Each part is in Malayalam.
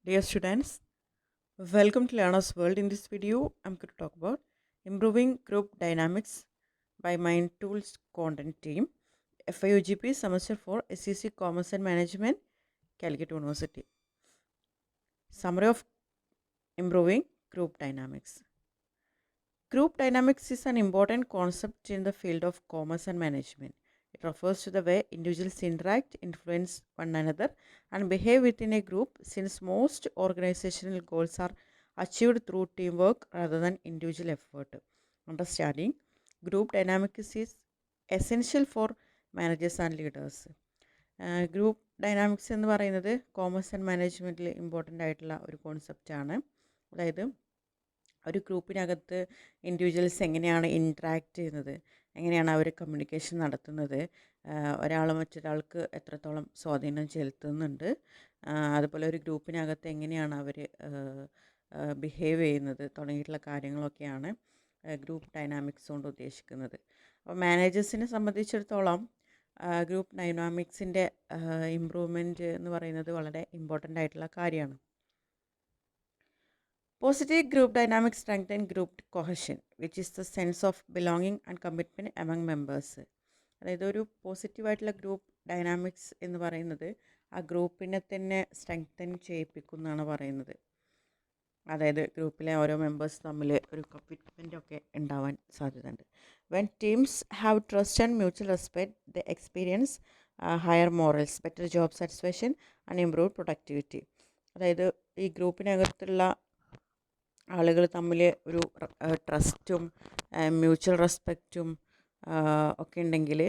Dear students, welcome to Learner's World. In this video, I'm going to talk about improving group dynamics by Mind Tools content team, FIUGP semester 4, SEC Commerce and Management, Calicut University. Summary of improving group dynamics. Group dynamics is an important concept in the field of commerce and management. It refers to the way individuals interact, influence one another, and behave within a group, since most organizational goals are achieved through teamwork rather than individual effort. Understanding group dynamics is essential for managers and leaders. Group dynamics എന്ന് പറയുന്നത് കോമേഴ്സ് ആൻഡ് മാനേജ്മെൻറ്റിൽ ഇമ്പോർട്ടൻ്റ് ആയിട്ടുള്ള ഒരു കോൺസെപ്റ്റാണ്. അതായത് ഒരു ഗ്രൂപ്പിനകത്ത് ഇൻഡിവിജ്വൽസ് എങ്ങനെയാണ് ഇൻട്രാക്ട് ചെയ്യുന്നത്, എങ്ങനെയാണ് അവർ കമ്മ്യൂണിക്കേഷൻ നടത്തുന്നത്, ഒരാൾ മറ്റൊരാൾക്ക് എത്രത്തോളം സ്വാധീനം ചെലുത്തുന്നുണ്ട്, അതുപോലെ ഒരു ഗ്രൂപ്പിനകത്ത് എങ്ങനെയാണ് അവർ ബിഹേവ് ചെയ്യുന്നത് തുടങ്ങിയിട്ടുള്ള കാര്യങ്ങളൊക്കെയാണ് ഗ്രൂപ്പ് ഡൈനാമിക്സ് കൊണ്ട് ഉദ്ദേശിക്കുന്നത്. അപ്പോൾ മാനേജേഴ്സിനെ സംബന്ധിച്ചിടത്തോളം ഗ്രൂപ്പ് ഡൈനാമിക്സിൻ്റെ ഇമ്പ്രൂവ്മെൻറ്റ് എന്ന് പറയുന്നത് വളരെ ഇമ്പോർട്ടൻ്റ് ആയിട്ടുള്ള കാര്യമാണ്. Positive group dynamics strengthen group cohesion, which is the sense of belonging and commitment among members. അതായത് ഒരു പോസിറ്റീവായിട്ടുള്ള ഗ്രൂപ്പ് ഡൈനാമിക്സ് എന്ന് പറയുന്നത് ആ ഗ്രൂപ്പിനെ തന്നെ സ്ട്രെങ്തൻ ചെയ്യിപ്പിക്കുമെന്നാണ് പറയുന്നത്. അതായത് ഗ്രൂപ്പിലെ ഓരോ മെമ്പേഴ്സ് തമ്മിൽ ഒരു കമ്മിറ്റ്മെൻ്റ് ഒക്കെ ഉണ്ടാവാൻ സാധ്യതയുണ്ട്. When teams have trust and mutual respect the experience higher morals, better job satisfaction and improve productivity. അതായത് ഈ ഗ്രൂപ്പിനകത്തുള്ള ആളുകൾ തമ്മിൽ ഒരു ട്രസ്റ്റും മ്യൂച്വൽ റെസ്പെക്റ്റും ഒക്കെ ഉണ്ടെങ്കിൽ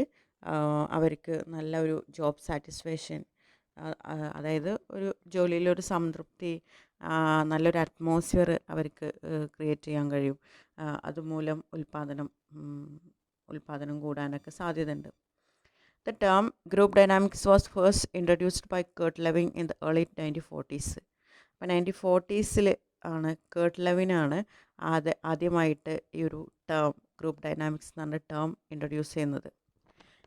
അവർക്ക് നല്ല ഒരു ജോബ് സാറ്റിസ്ഫാക്ഷൻ, അതായത് ഒരു ജോലിയിലൊരു സംതൃപ്തി, നല്ലൊരു അറ്റ്മോസ്ഫിയർ അവർക്ക് ക്രിയേറ്റ് ചെയ്യാൻ കഴിയും. അതുമൂലം ഉൽപ്പാദനം കൂടാനൊക്കെ സാധ്യതയുണ്ട്. The term group dynamics was first introduced by Kurt Lewin in the early 1940s. അപ്പോൾ 1940s ആണ് കേർട്ട് ലെവിനാണ് ആദ്യമായിട്ട് ഈ ഒരു ടേം ഗ്രൂപ്പ് ഡൈനാമിക്സ് എന്ന് പറഞ്ഞ ടേം ഇൻട്രൊഡ്യൂസ് ചെയ്യുന്നത്.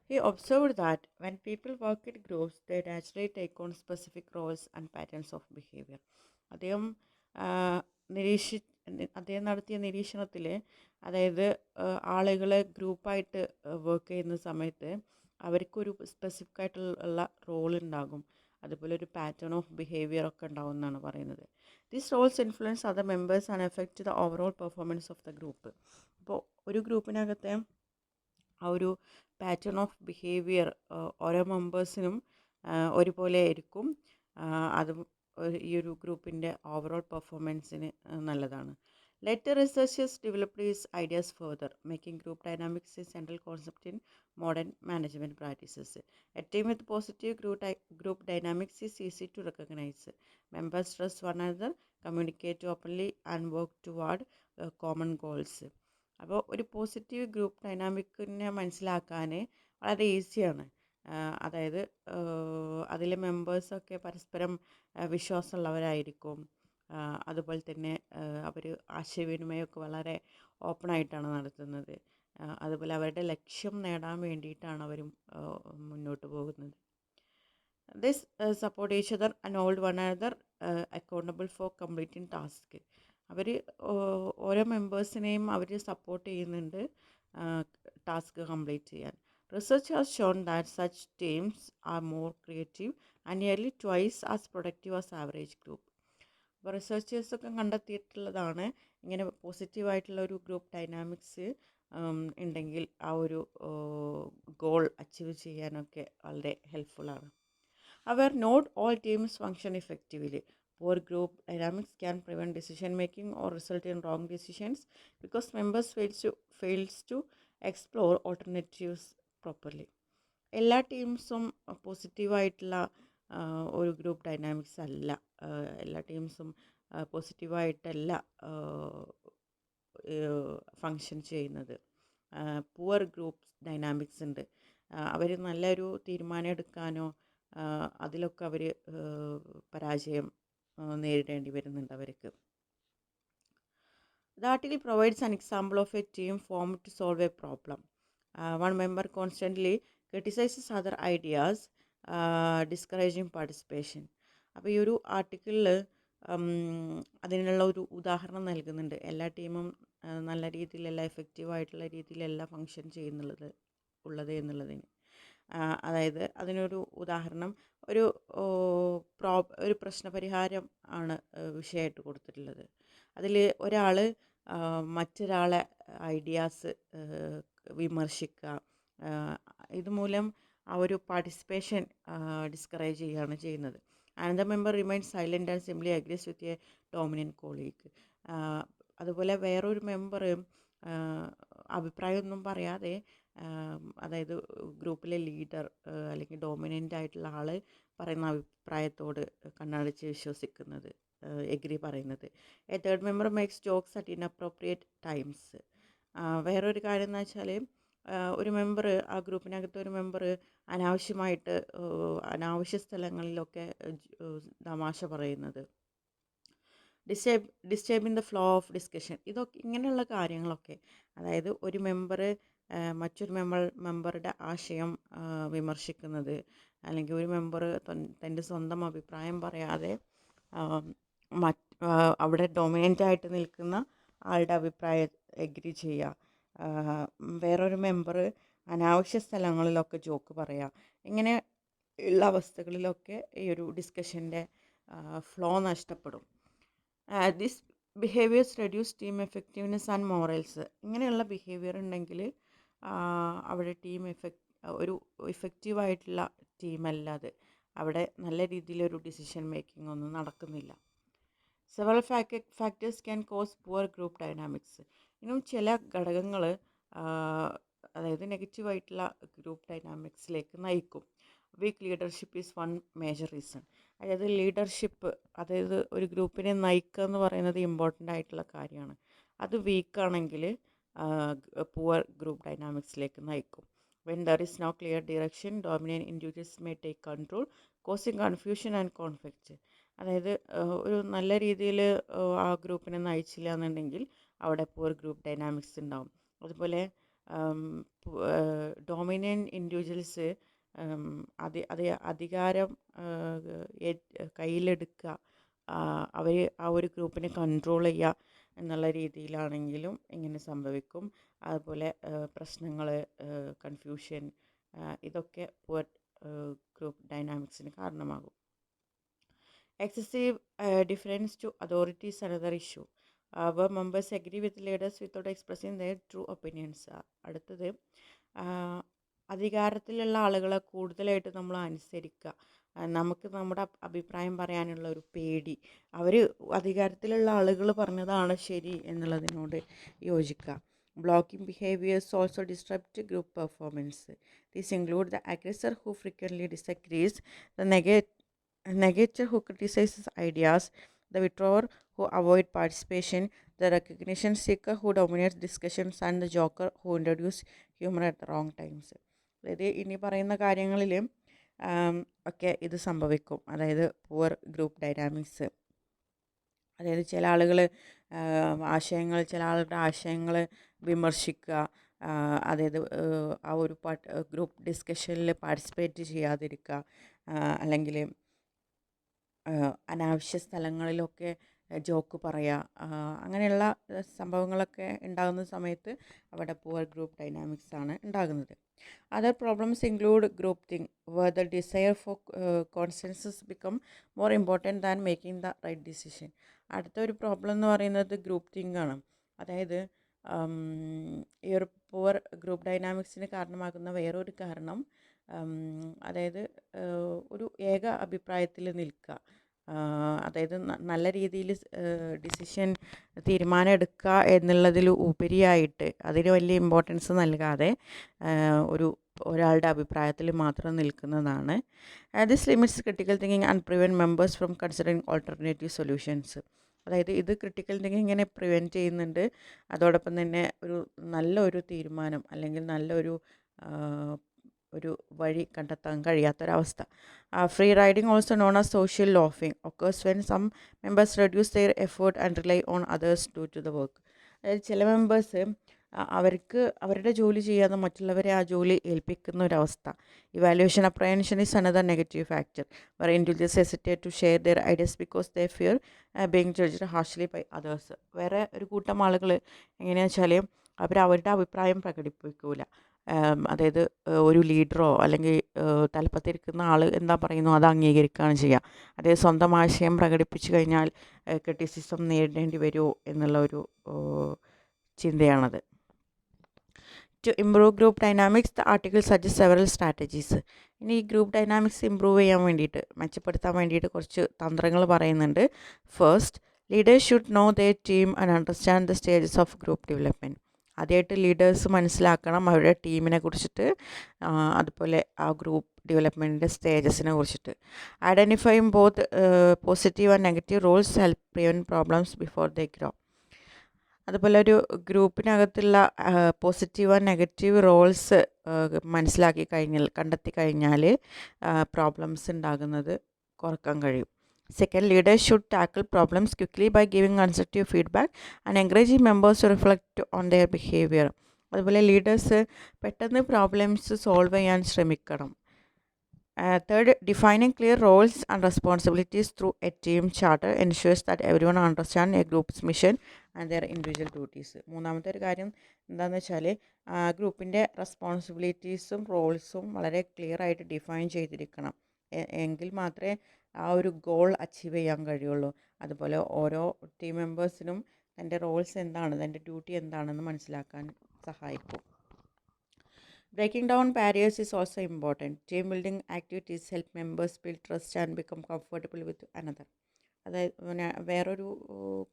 He observed that when people work in groups, they naturally take on specific roles and patterns of behavior. അദ്ദേഹം നടത്തിയ നിരീക്ഷണത്തിൽ, അതായത് ആളുകളെ ഗ്രൂപ്പായിട്ട് വർക്ക് ചെയ്യുന്ന സമയത്ത് അവർക്കൊരു സ്പെസിഫിക് ആയിട്ടുള്ള റോൾ ഉണ്ടാകും, അതുപോലെ ഒരു പാറ്റേൺ ഓഫ് ബിഹേവിയർ ഒക്കെ ഉണ്ടാവും എന്നാണ് പറയുന്നത്. These roles influence other members and effect the overall performance of the group. അപ്പോൾ ഒരു ഗ്രൂപ്പിനകത്തെ ആ ഒരു പാറ്റേൺ ഓഫ് ബിഹേവിയർ ഓരോ മെമ്പേഴ്സിനും ഒരുപോലെ ആയിരിക്കും. അത് ഈ ഒരു ഗ്രൂപ്പിൻ്റെ ഓവറോൾ പെർഫോമൻസിന് നല്ലതാണ്. Later researchers developed these ideas further, making group dynamics a central concept in modern management practices. A team with positive group dynamics is easy to recognize. Members trust one another, communicate openly, and work toward common goals. അപ്പോൾ ഒരു പോസിറ്റീവ് ഗ്രൂപ്പ് ഡൈനാമിക്കിനെ മനസ്സിലാക്കാൻ വളരെ ഈസിയാണ്. അതായത് അതിലെ മെമ്പേഴ്സൊക്കെ പരസ്പരം വിശ്വാസമുള്ളവരായിരിക്കും. അതുപോലെ തന്നെ അവർ ആശയവിനിമയമൊക്കെ വളരെ ഓപ്പണായിട്ടാണ് നടത്തുന്നത്. അതുപോലെ അവരുടെ ലക്ഷ്യം നേടാൻ വേണ്ടിയിട്ടാണ് അവരും മുന്നോട്ട് പോകുന്നത്. This support each other and hold one another accountable for completing task. അവർ ഓരോ മെമ്പേഴ്സിനെയും അവർ സപ്പോർട്ട് ചെയ്യുന്നുണ്ട് ടാസ്ക് കംപ്ലീറ്റ് ചെയ്യാൻ. Research has shown that such teams are more creative and nearly twice as productive as average group. അപ്പോൾ റിസർച്ചേഴ്സൊക്കെ കണ്ടെത്തിയിട്ടുള്ളതാണ്, ഇങ്ങനെ പോസിറ്റീവായിട്ടുള്ള ഒരു ഗ്രൂപ്പ് ഡൈനാമിക്സ് ഉണ്ടെങ്കിൽ ആ ഒരു ഗോൾ അച്ചീവ് ചെയ്യാനൊക്കെ വളരെ ഹെൽപ്ഫുള്ളാണ്. അവർ not all teams function effectively. Poor group dynamics can prevent decision making or result in wrong decisions because members fails to explore alternatives properly. എല്ലാ ടീംസും പോസിറ്റീവായിട്ടുള്ള ഒരു ഗ്രൂപ്പ് ഡൈനാമിക്സ് അല്ല, എല്ലാ ടീംസും പോസിറ്റീവായിട്ടല്ല ഫങ്ഷൻ ചെയ്യുന്നത്. പുവർ ഗ്രൂപ്പ് ഡൈനാമിക്സ് ഉണ്ട്. അവർ നല്ലൊരു തീരുമാനം എടുക്കാനോ അതിലൊക്കെ അവർ പരാജയം നേരിടേണ്ടി വരുന്നുണ്ട് അവർക്ക്. The article provides an example of a team formed to solve a problem. One member constantly criticizes other ideas, discouraging participation. അപ്പോൾ ഈ ഒരു ആർട്ടിക്കിളിൽ ഉം, അതിനുള്ള ഒരു ഉദാഹരണം നൽകുന്നുണ്ട്. എല്ലാ ടീമും നല്ല രീതിയിലല്ല, എഫക്റ്റീവായിട്ടുള്ള രീതിയിലല്ല ഫങ്ഷൻ ഉള്ളത് എന്നുള്ളതിന്. അതായത് അതിനൊരു ഉദാഹരണം ഒരു ഓ, ഒരു പ്രശ്നപരിഹാരം ആണ് വിഷയമായിട്ട് കൊടുത്തിട്ടുള്ളത്. അതിൽ ഒരാൾ മറ്റൊരാളെ ഐഡിയാസ് വിമർശിക്കുക, ആ, ഇതുമൂലം ആ ഒരു പാർട്ടിസിപ്പേഷൻ ഡിസ്കറേജ് ചെയ്യുകയാണ് ചെയ്യുന്നത്. Another member remain silent and simply agrees with a dominant colleague. അതുപോലെ വേറൊരു മെമ്പർ അഭിപ്രായമൊന്നും പറയാതെ, അതായത് ഗ്രൂപ്പിലെ ലീഡർ അല്ലെങ്കിൽ ഡോമിനൻ്റ് ആയിട്ടുള്ള ആൾ പറയുന്ന അഭിപ്രായത്തോട് കണ്ണടച്ച് വിശ്വസിക്കുന്നത്, എഗ്രി പറയുന്നത്. A third member makes jokes at inappropriate times. വേറൊരു കാര്യം എന്ന് വെച്ചാൽ, ഒരു മെമ്പർ, ആ ഗ്രൂപ്പിനകത്ത് ഒരു മെമ്പർ അനാവശ്യമായിട്ട് അനാവശ്യ സ്ഥലങ്ങളിലൊക്കെ തമാശ പറയുന്നത്, ഡിസ്റ്റേബിങ് ദ ഫ്ലോ ഓഫ് ഡിസ്കഷൻ, ഇതൊക്കെ ഇങ്ങനെയുള്ള കാര്യങ്ങളൊക്കെ. അതായത് ഒരു മെമ്പർ മറ്റൊരു മെമ്പറുടെ ആശയം വിമർശിക്കുന്നത്, അല്ലെങ്കിൽ ഒരു മെമ്പർ തൻ്റെ സ്വന്തം അഭിപ്രായം പറയാതെ അവിടെ ഡൊമിനൻ്റ് ആയിട്ട് നിൽക്കുന്ന ആളുടെ അഭിപ്രായം എഗ്രി ചെയ്യുക, വേറൊരു മെമ്പർ അനാവശ്യ സ്ഥലങ്ങളിലൊക്കെ ജോക്ക് പറയുക, ഇങ്ങനെ ഉള്ള അവസ്ഥകളിലൊക്കെ ഈ ഒരു ഡിസ്കഷൻ്റെ ഫ്ലോ നഷ്ടപ്പെടും. This behaviours reduce team effectiveness and morals. ഇങ്ങനെയുള്ള ബിഹേവിയർ ഉണ്ടെങ്കിൽ അവിടെ ഒരു ഇഫക്റ്റീവായിട്ടുള്ള ടീമല്ല അത്. അവിടെ നല്ല രീതിയിലൊരു ഡിസിഷൻ മേക്കിംഗ് ഒന്നും നടക്കുന്നില്ല. Several factors can cause poor group dynamics. ഇനിയും ചില ഘടകങ്ങൾ അതായത് നെഗറ്റീവായിട്ടുള്ള ഗ്രൂപ്പ് ഡൈനാമിക്സിലേക്ക് നയിക്കും. Weak leadership is one major reason. അതായത് ലീഡർഷിപ്പ്, അതായത് ഒരു ഗ്രൂപ്പിനെ നയിക്കുക എന്ന് പറയുന്നത് ഇമ്പോർട്ടൻ്റ് ആയിട്ടുള്ള കാര്യമാണ്. അത് വീക്കാണെങ്കിൽ പുവർ ഗ്രൂപ്പ് ഡൈനാമിക്സിലേക്ക് നയിക്കും. When there is no clear direction, dominant individuals may take control, causing confusion and conflict. അതായത് ഒരു നല്ല രീതിയിൽ ആ ഗ്രൂപ്പിനെ നയിച്ചില്ല എന്നുണ്ടെങ്കിൽ അവിടെ പുവർ ഗ്രൂപ്പ് ഡൈനാമിക്സ് ഉണ്ടാവും. അതുപോലെ ഡോമിനൻ്റ് ഇൻഡിവിജ്വൽസ് അധികാരം കയ്യിലെടുക്കുക, അവർ ആ ഒരു ഗ്രൂപ്പിനെ കൺട്രോൾ ചെയ്യുക എന്നുള്ള രീതിയിലാണെങ്കിലും ഇങ്ങനെ സംഭവിക്കും. അതുപോലെ പ്രശ്നങ്ങൾ, കൺഫ്യൂഷൻ, ഇതൊക്കെ പുവർ ഗ്രൂപ്പ് ഡൈനാമിക്സിന് കാരണമാകും. Excessive deference to authority is another issue, where members agree with leaders without expressing their true opinions. അടുത്തത്, അധികാരത്തിലുള്ള ആളുകളെ കൂടുതലായിട്ട് നമ്മൾ അനുസരിക്കുക, നമുക്ക് നമ്മുടെ അഭിപ്രായം പറയാനുള്ള ഒരു പേടി, അവർ അധികാരത്തിലുള്ള ആളുകൾ പറഞ്ഞതാണ് ശരി എന്നുള്ളതിനോട് യോജിക്കുക. Blocking behaviors also disrupt group performance. These include the aggressor who frequently disagrees, the negator who criticizes ideas, the withdrawer who avoid participation, the recognition seeker who dominates discussions, and the joker who introduces humor at the wrong times. അതായത് ഇനി പറയുന്ന കാര്യങ്ങളിൽ ഒക്കെ ഇത് സംഭവിക്കും. അതായത് പുവർ ഗ്രൂപ്പ് ഡൈനാമിക്സ്, അതായത് ചില ആളുകളുടെ ആശയങ്ങൾ വിമർശിക്കുക, അതായത് ആ ഒരു ഗ്രൂപ്പ് ഡിസ്കഷനിൽ പാർട്ടിസിപ്പേറ്റ് ചെയ്യാതിരിക്കുക, അല്ലെങ്കിൽ അനാവശ്യ സ്ഥലങ്ങളിലൊക്കെ ജോക്ക് പറയുക, അങ്ങനെയുള്ള സംഭവങ്ങളൊക്കെ ഉണ്ടാകുന്ന സമയത്ത് അവിടെ പുവർ ഗ്രൂപ്പ് ഡൈനാമിക്സ് ആണ് ഉണ്ടാകുന്നത്. Other problems include groupthink, where the desire for consensus become more important than making the right decision. അടുത്ത ഒരു പ്രോബ്ലം എന്ന് പറയുന്നത് ഗ്രൂപ്പ് തിങ് ആണ്. അതായത് ഈ ഒരു പുവർ ഗ്രൂപ്പ് ഡൈനാമിക്സിന് കാരണമാകുന്ന വേറൊരു കാരണം, അതായത് ഒരു ഏക അഭിപ്രായത്തിൽ നിൽക്കുക, അതായത് നല്ല രീതിയിൽ തീരുമാനം എടുക്കുക എന്നുള്ളതിൽ ഉപരിയായിട്ട് അതിന് വലിയ ഇമ്പോർട്ടൻസ് നൽകാതെ ഒരാളുടെ അഭിപ്രായത്തിൽ മാത്രം നിൽക്കുന്നതാണ്. This limits critical thinking and prevent members from considering alternative solutions. അതായത് ഇത് ക്രിട്ടിക്കൽ തിങ്കിങ്ങിനെ പ്രിവെൻറ്റ് ചെയ്യുന്നുണ്ട്. അതോടൊപ്പം തന്നെ നല്ലൊരു തീരുമാനം അല്ലെങ്കിൽ നല്ലൊരു വഴി കണ്ടെത്താൻ കഴിയാത്തൊരവസ്ഥ. Free riding, also known as social loafing, occurs when some members reduce their effort and rely on others due to the work. അതായത് ചില മെമ്പേഴ്സ് അവർക്ക് അവരുടെ ജോലി ചെയ്യാതെ മറ്റുള്ളവരെ ആ ജോലി ഏൽപ്പിക്കുന്ന ഒരവസ്ഥ. Evaluation apprehension is another negative factor where individuals hesitate to share their ideas because they fear being judged harshly by others. വേറെ ഒരു കൂട്ടം ആളുകൾ എങ്ങനെയാണെന്ന് വെച്ചാൽ അവരുടെ അഭിപ്രായം പ്രകടിപ്പിക്കൂല. അതായത് ഒരു ലീഡറോ അല്ലെങ്കിൽ തലപ്പത്തിരിക്കുന്ന ആൾ എന്താ പറയുന്നു അത് അംഗീകരിക്കുകയാണ് ചെയ്യുക. അതായത് സ്വന്തം ആശയം പ്രകടിപ്പിച്ചു കഴിഞ്ഞാൽ ക്രിറ്റിസിസം നേരിടേണ്ടി വരുമോ എന്നുള്ള ഒരു ചിന്തയാണത്. To improve group dynamics the article suggest several strategies. ഇനി ഈ ഗ്രൂപ്പ് ഡൈനാമിക്സ് ഇമ്പ്രൂവ് ചെയ്യാൻ വേണ്ടിയിട്ട്, മെച്ചപ്പെടുത്താൻ വേണ്ടിയിട്ട് കുറച്ച് തന്ത്രങ്ങൾ പറയുന്നുണ്ട്. First, leaders should know there team and understand the stages of group development. ആദ്യമായിട്ട് ലീഡേഴ്സ് മനസ്സിലാക്കണം അവരുടെ ടീമിനെ കുറിച്ചിട്ട്, അതുപോലെ ആ ഗ്രൂപ്പ് ഡെവലപ്മെൻറ്റിൻ്റെ സ്റ്റേജസിനെ കുറിച്ചിട്ട്. Identifying both positive and negative roles help prevent problems before they grow. അതുപോലെ ഒരു ഗ്രൂപ്പിനകത്തുള്ള പോസിറ്റീവ് ആൻഡ് നെഗറ്റീവ് റോൾസ് കണ്ടെത്തി കഴിഞ്ഞാൽ പ്രോബ്ലംസ് ഉണ്ടാകുന്നത് കുറക്കാൻ കഴിയും. Second, leaders should tackle problems quickly by giving constructive feedback and encouraging members to reflect on their behaviour. അതുപോലെ ലീഡേഴ്സ് പെട്ടെന്ന് പ്രോബ്ലംസ് സോൾവ് ചെയ്യാൻ ശ്രമിക്കണം. Third, defining clear roles and responsibilities through a team charter ensures that everyone understand A groups mission and their individual duties. മൂന്നാമത്തെ ഒരു കാര്യം എന്താണെന്ന് വെച്ചാൽ ഗ്രൂപ്പിൻ്റെ റെസ്പോൺസിബിലിറ്റീസും റോൾസും വളരെ ക്ലിയർ ആയിട്ട് ഡിഫൈൻ ചെയ്തിരിക്കണം. എങ്കിൽ മാത്രമേ ആ ഒരു ഗോൾ അച്ചീവ് ചെയ്യാൻ കഴിയുള്ളൂ. അതുപോലെ ഓരോ ടീം മെമ്പേഴ്സിനും തൻ്റെ റോൾസ് എന്താണ്, തൻ്റെ ഡ്യൂട്ടി എന്താണെന്ന് മനസ്സിലാക്കാൻ സഹായിക്കും. Breaking down barriers is also important. Team building activities help members build trust and become comfortable with another. അതായത് പിന്നെ വേറൊരു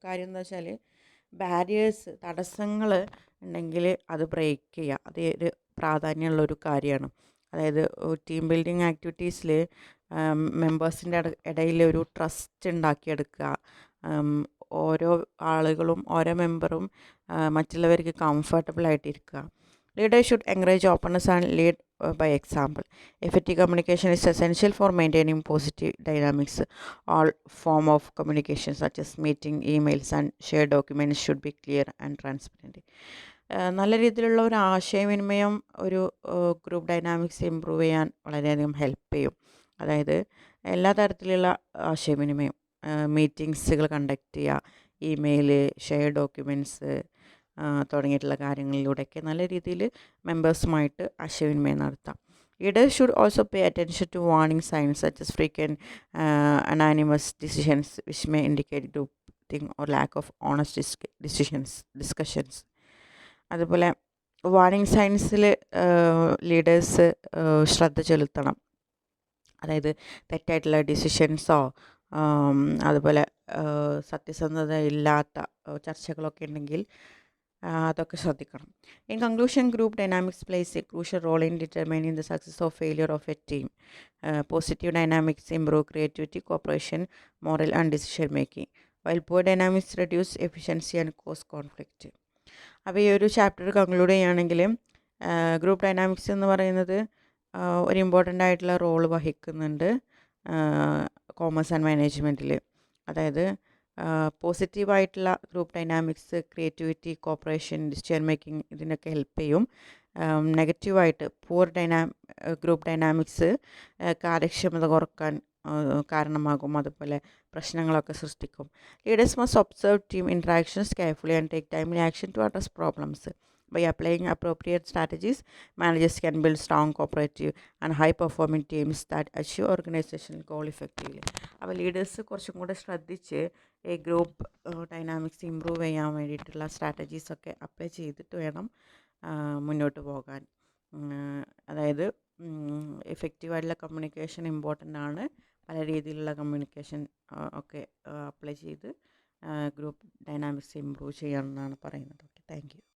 കാര്യം എന്താ വെച്ചാൽ തടസ്സങ്ങൾ ഉണ്ടെങ്കിൽ അത് ബ്രേക്ക് ചെയ്യുക. അത് ഒരു പ്രാധാന്യമുള്ളൊരു കാര്യമാണ്. അതായത് ടീം ബിൽഡിംഗ് ആക്ടിവിറ്റീസിൽ മെമ്പേഴ്സിൻ്റെ ഇടയിൽ ഒരു ട്രസ്റ്റ് ഉണ്ടാക്കിയെടുക്കുക. ഓരോ ആളുകളും ഓരോ മെമ്പറും മറ്റുള്ളവർക്ക് കംഫർട്ടബിൾ ആയിട്ടിരിക്കുക. Leaders should encourage openness and lead by example. Effective communication is essential for maintaining positive dynamics. All form of communication such as meeting, emails and shared documents should be clear and transparent. നല്ല രീതിയിലുള്ള ഒരു ആശയവിനിമയം ഒരു ഗ്രൂപ്പ് ഡൈനാമിക്സ് ഇമ്പ്രൂവ് ചെയ്യാൻ വളരെയധികം ഹെൽപ്പ് ചെയ്യും. അതായത് എല്ലാ തരത്തിലുള്ള ആശയവിനിമയം, മീറ്റിങ്സുകൾ കണ്ടക്ട് ചെയ്യുക, ഇമെയിൽ, ഷെയർ ഡോക്യുമെൻറ്റ്സ് തുടങ്ങിയിട്ടുള്ള കാര്യങ്ങളിലൂടെയൊക്കെ നല്ല രീതിയിൽ മെമ്പേഴ്സുമായിട്ട് ആശയവിനിമയം നടത്താം. Leaders should also pay attention to warning signs such as frequent anonymous decisions which may indicate groupthink or lack of honest discussions. അതുപോലെ വാർണിംഗ് സൈൻസിൽ ലീഡേഴ്സ് ശ്രദ്ധ ചെലുത്തണം. അതായത് തെറ്റായിട്ടുള്ള ഡിസിഷൻസോ അതുപോലെ സത്യസന്ധത ഇല്ലാത്ത ചർച്ചകളൊക്കെ ഉണ്ടെങ്കിൽ അതൊക്കെ ശ്രദ്ധിക്കണം. In conclusion, group dynamics plays a crucial role in determining the success of failure of a team. Positive dynamics improve creativity, cooperation, morale and decision making, while poor dynamics reduce efficiency and cause conflict. അപ്പോൾ ഈ ഒരു ചാപ്റ്റർ കൺക്ലൂഡ് ചെയ്യുകയാണെങ്കിൽ ഗ്രൂപ്പ് ഡൈനാമിക്സ് എന്ന് പറയുന്നത് ഒരു ഇമ്പോർട്ടൻ്റ് ആയിട്ടുള്ള റോൾ വഹിക്കുന്നുണ്ട് കോമേഴ്സ് ആൻഡ് മാനേജ്മെൻറ്റിൽ. അതായത് പോസിറ്റീവായിട്ടുള്ള group dynamics creativity, corporation, decision making ഇതിനൊക്കെ ഹെൽപ്പ് ചെയ്യും. നെഗറ്റീവായിട്ട് ഗ്രൂപ്പ് ഡൈനാമിക്സ് കാര്യക്ഷമത കുറക്കാൻ കാരണമാകും. അതുപോലെ പ്രശ്നങ്ങളൊക്കെ സൃഷ്ടിക്കും. Leaders must observe team interactions carefully and take timely action to address problems. By applying appropriate strategies, managers can build strong, cooperative and high-performing teams that achieve organizational goal effectively. അപ്പോൾ ലീഡേഴ്സ് കുറച്ചും കൂടെ ശ്രദ്ധിച്ച് ഈ ഗ്രൂപ്പ് ഡൈനാമിക്സ് ഇമ്പ്രൂവ് ചെയ്യാൻ വേണ്ടിയിട്ടുള്ള സ്ട്രാറ്റജീസൊക്കെ അപ്ലൈ ചെയ്തിട്ട് വേണം മുന്നോട്ട് പോകാൻ. അതായത് എഫക്റ്റീവായിട്ടുള്ള കമ്മ്യൂണിക്കേഷൻ ഇമ്പോർട്ടൻ്റ് ആണ്. പല രീതിയിലുള്ള കമ്മ്യൂണിക്കേഷൻ ഒക്കെ അപ്ലൈ ചെയ്ത് ഗ്രൂപ്പ് ഡൈനാമിക്സ് ഇമ്പ്രൂവ് ചെയ്യണമെന്നാണ് പറയുന്നത്. Okay, thank you.